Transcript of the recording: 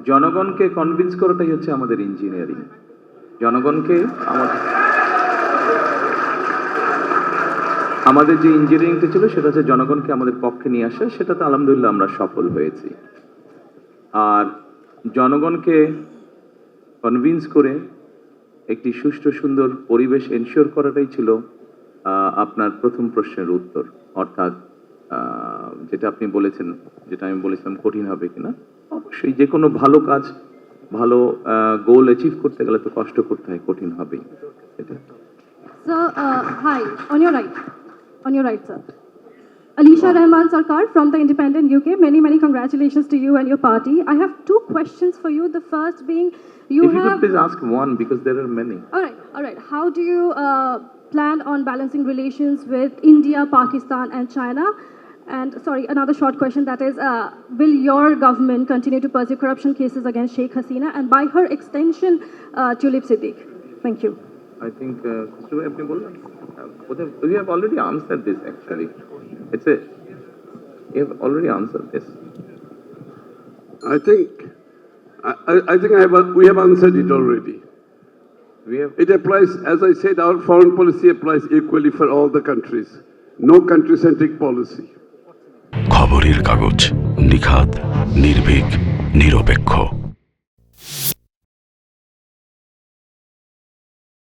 জনগণকে কনভিন্স করাটাই হচ্ছে আমাদের ইঞ্জিনিয়ারিং। জনগণকে আমাদের যে ইঞ্জিনিয়ারিংটা ছিল সেটা হচ্ছে জনগণকে আমাদের পক্ষে নিয়ে আসা, সেটাতে আলহামদুলিল্লাহ আমরা সফল হয়েছি। আর জনগণকে কনভিন্স করে একটি সুষ্ঠু সুন্দর পরিবেশ এনশিওর করাটাই ছিল আপনার প্রথম প্রশ্নের উত্তর। অর্থাৎ যেটা আপনি বলেছেন, যেটা আমি বলেছিলাম কঠিন হবে কিনা, অবশ্যই যে কোনো ভালো কাজ, ভালো গোল অ্যাচিভ করতে গেলে তো কষ্ট করতে হয়, কঠিন হবেই। So, hi, on your right, sir. Alisha Rahman Sarkar from the Independent UK. Many congratulations to you and your party. I have two questions for you. The first being, If you could please ask one, because there are many. All right. How do you plan on balancing relations with India, Pakistan, and China? And sorry, another short question, that is, will your government continue to pursue corruption cases against Sheikh Hasina and by her extension, Tulip Siddiq? Thank you. I think, we have already answered this actually. You have already answered this. I think we have answered it already. It applies, as I said, our foreign policy applies equally for all the countries. No country-centric policy. খবরের কাগজ, নিখাত, নির্ভীক, নিরপেক্ষ।